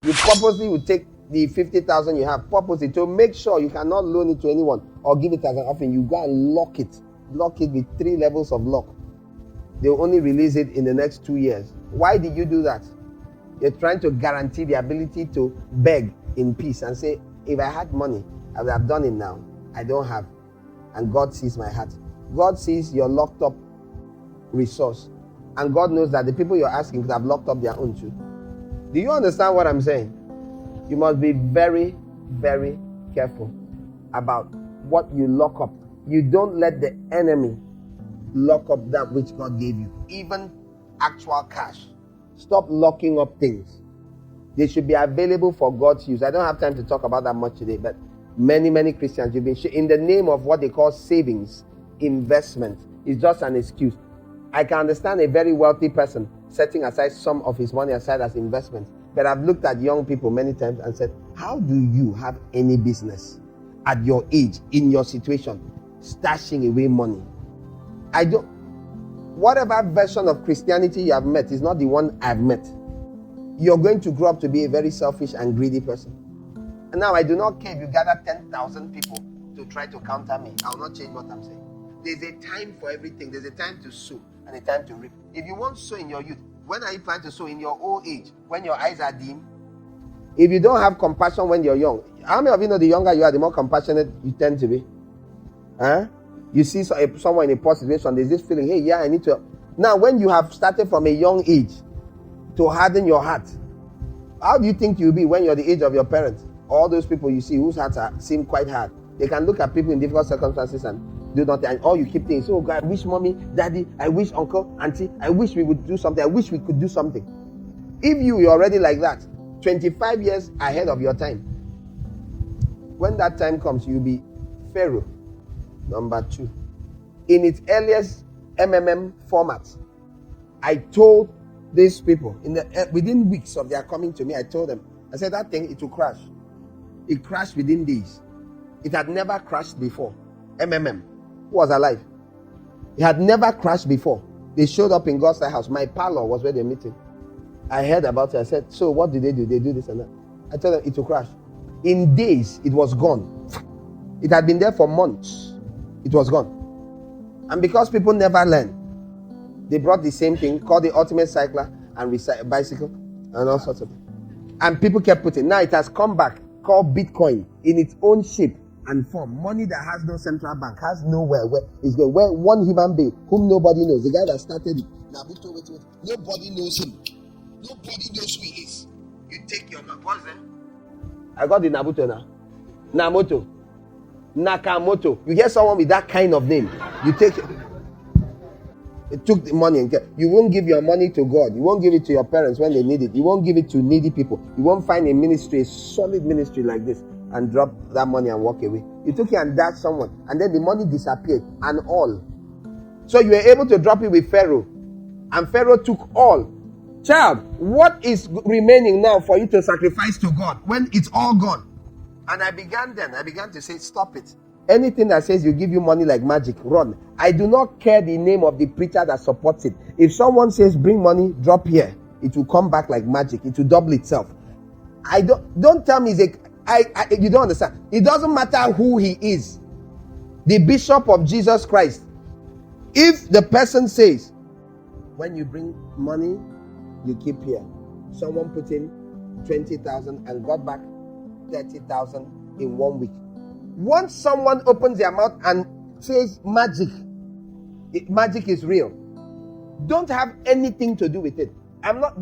You purposely will take the 50,000 you have, purposely to make sure you cannot loan it to anyone or give it as an offering. You go and lock it with 3 levels of lock. They'll only release it in the next 2 years. Why did you do that? You're trying to guarantee the ability to beg in peace and say, if I had money, I would have done it now. I don't have. And God sees my heart. God sees your locked up resource. And God knows that the people you're asking could have locked up their own too. Do you understand what I'm saying? You must be very, very careful about what you lock up. You don't let the enemy lock up that which God gave you. Even actual cash. Stop locking up things. They should be available for God's use. I don't have time to talk about that much today, but many Christians, you've been in the name of what they call savings, investment. It's just an excuse. I can understand a very wealthy person setting aside some of his money aside as investment. But I've looked at young people many times and said, how do you have any business at your age, in your situation, stashing away money? Whatever version of Christianity you have met is not the one I've met. You're going to grow up to be a very selfish and greedy person. And now I do not care if you gather 10,000 people to try to counter me. I will not change what I'm saying. There's a time for everything. There's a time to sow and a time to reap. If you want to sow in your youth, when are you planning to sow? In your old age, when your eyes are dim? If you don't have compassion when you're young, how many of you know the younger you are, the more compassionate you tend to be? You see someone in a poor situation, there's this feeling, hey, yeah, I need to. Now, when you have started from a young age to harden your heart, how do you think you'll be when you're the age of your parents? All those people you see whose hearts seem quite hard. They can look at people in difficult circumstances and do nothing. And all you keep thinking, oh God, I wish mommy, daddy, I wish uncle, auntie, I wish we would do something. I wish we could do something. If you're already like that, 25 years ahead of your time, when that time comes, you'll be Pharaoh. Number 2. In its earliest format, I told these people, within weeks of their coming to me, I told them, I said, that thing, it will crash. It crashed within days. It had never crashed before. Who was alive? It had never crashed before. They showed up in God's Lighthouse. My parlor was where they're meeting. I heard about it. I said, so what did they do? They do this and that. I told them it will crash. In days, it was gone. It had been there for months. It was gone. And because people never learn, they brought the same thing called the ultimate cycler and bicycle and all sorts of things. And people kept putting. Now it has come back, called Bitcoin, in its own shape and form. Money that has no central bank, has nowhere where it's going. Where one human being whom nobody knows, the guy that started it, Nabuto, nobody knows him. Nobody knows who he is. You take your money. What's that? I got the Nabuto now. Namoto. Nakamoto. You hear someone with that kind of name, you take it. It took the money and you won't give your money to God. You won't give it to your parents when they need it. You won't give it to needy people. You won't find a ministry, a solid ministry like this, and drop that money and walk away. You took it and dashed someone, and then the money disappeared and all. So you were able to drop it with Pharaoh, and Pharaoh took all. Child, what is remaining now for you to sacrifice to God when it's all gone? And I began to say, stop it. Anything that says you give you money like magic, run. I do not care the name of the preacher that supports it. If someone says bring money, drop here, it will come back like magic. It will double itself. Don't tell me you don't understand. It doesn't matter who he is. The Bishop of Jesus Christ. If the person says, when you bring money, you keep here. Someone put in 20,000 and got back 30,000 in 1 week. Once someone opens their mouth and says magic is real, don't have anything to do with it. I know,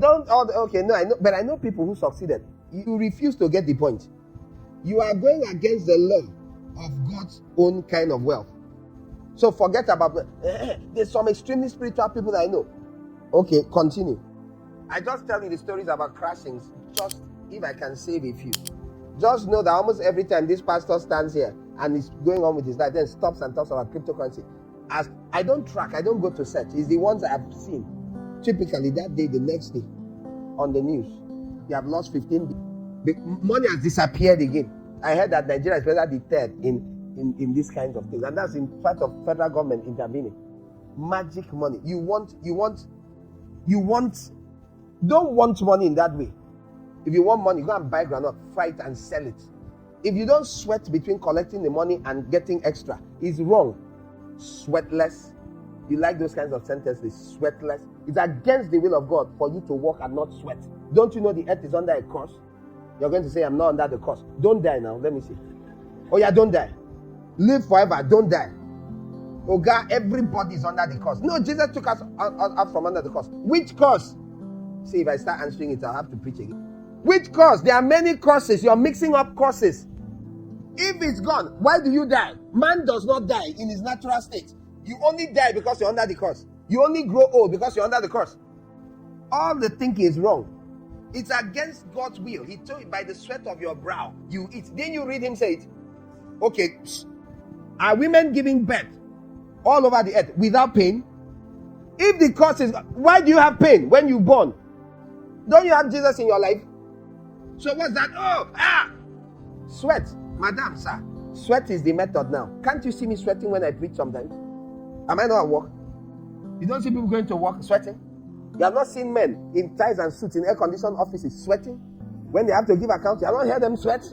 but I know people who succeeded. You refuse to get the point. You are going against the law of God's own kind of wealth. So forget about there's some extremely spiritual people that I know. Okay, continue. I just tell you the stories about crashings, just if I can save a few. Just know that almost every time this pastor stands here and is going on with his life, then stops and talks about cryptocurrency. As I don't track, I don't go to search. It's the ones I've seen. Typically that day, the next day, on the news, they have lost 15 billion. Money has disappeared again. I heard that Nigeria is better the third in these kinds of things, and that's in part of federal government intervening. Magic money. Don't want money in that way. If you want money, go and buy groundnut, fry it and sell it. If you don't sweat between collecting the money and getting extra, it's wrong. Sweatless. You like those kinds of sentences? Sweatless. It's against the will of God for you to walk and not sweat. Don't you know the earth is under a curse? You're going to say, I'm not under the curse. Don't die now. Let me see. Oh yeah, don't die. Live forever. Don't die. Oh God, everybody is under the curse. No, Jesus took us out from under the curse. Which curse? See, if I start answering it, I'll have to preach again. Which curse? There are many curses. You're mixing up curses. If it's gone, why do you die? Man does not die in his natural state. You only die because you're under the curse. You only grow old because you're under the curse. All the thinking is wrong. It's against God's will. He told you, by the sweat of your brow, you eat. Didn't you read him say it? Okay. Are women giving birth all over the earth without pain? If the curse is, why do you have pain when you're born? Don't you have Jesus in your life? So what's that? Sweat. Madam, sir. Sweat is the method now. Can't you see me sweating when I preach sometimes? Am I not at work? You don't see people going to work sweating? You have not seen men in ties and suits in air-conditioned offices sweating? When they have to give account, you have not heard them sweat?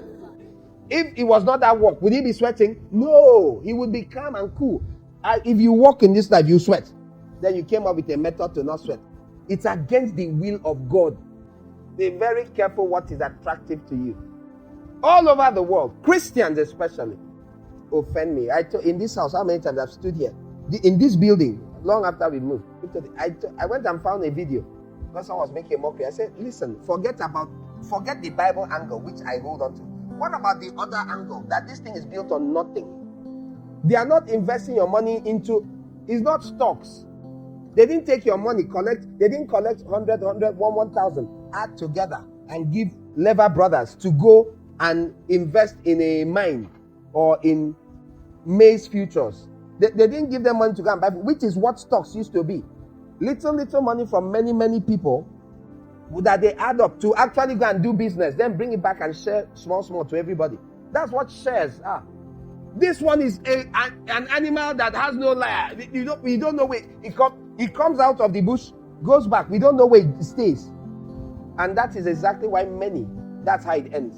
If it was not that work, would he be sweating? No. He would be calm and cool. If you walk in this life, you sweat. Then you came up with a method to not sweat. It's against the will of God. Be very careful what is attractive to you. All over the world, Christians especially, offend me. In this house, how many times I've stood here? In this building, long after we moved, I went and found a video. Because someone was making a mockery. I said, listen, forget the Bible angle, which I hold on to. What about the other angle, that this thing is built on nothing? They are not investing your money into, it's not stocks. They didn't take your money, they didn't collect 100, 1,000, add together and give Lever Brothers to go and invest in a mine or in maize futures. They didn't give them money to go and buy, which is what stocks used to be. Little money from many people that they add up to actually go and do business, then bring it back and share small to everybody. That's what shares are. This one is an animal that has no life. We don't know where it comes out of the bush, goes back. We don't know where it stays. And that is exactly why that's how it ends.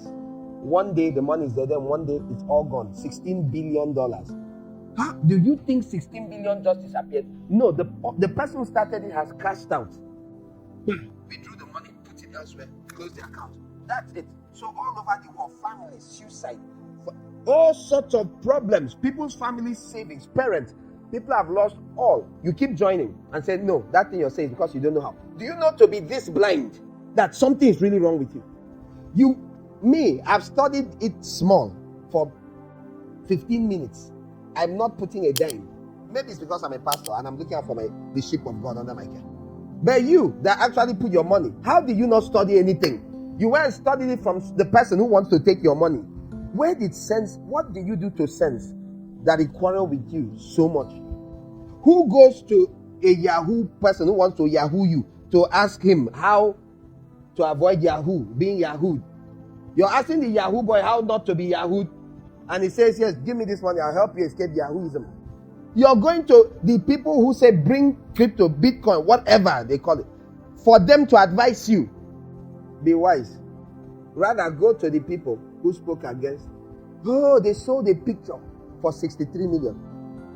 One day the money is there, then one day it's all gone. $16 billion. How do you think 16 billion just disappeared? No, the person who started it has cashed out. Withdrew the money, put it elsewhere, close the account. That's it. So all over the world, families, suicide, all sorts of problems, people's families, savings, parents, people have lost all. You keep joining and say, no, that thing you're saying is because you don't know how. Do you know to be this blind that something is really wrong with you? I've studied it small for 15 minutes. I'm not putting a dime. Maybe it's because I'm a pastor and I'm looking out for the sheep of God under my care. But you that actually put your money, how did you not study anything? You went and studied it from the person who wants to take your money. What did you do to sense that he quarreled with you so much? Who goes to a Yahoo person who wants to Yahoo you to ask him how to avoid being Yahooed? You're asking the Yahoo boy how not to be Yahooed, and he says, yes, give me this money, I'll help you escape Yahooism. You're going to the people who say bring crypto, Bitcoin, whatever they call it, for them to advise you. Be wise. Rather go to the people who spoke against. They sold a picture for 63 million.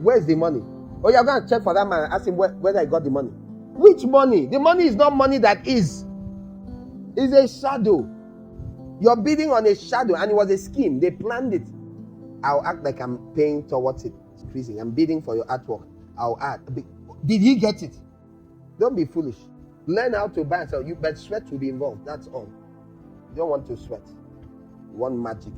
Where's the money? You're going to check for that man and ask him whether he got the money. Which money? The money is not money that is. It's a shadow. You're bidding on a shadow, and it was a scheme. They planned it. I'll act like I'm paying towards it. It's increasing. I'm bidding for your artwork. I'll add. Did he get it? Don't be foolish. Learn how to buy and sell. But sweat will be involved. That's all. You don't want to sweat. You want magic.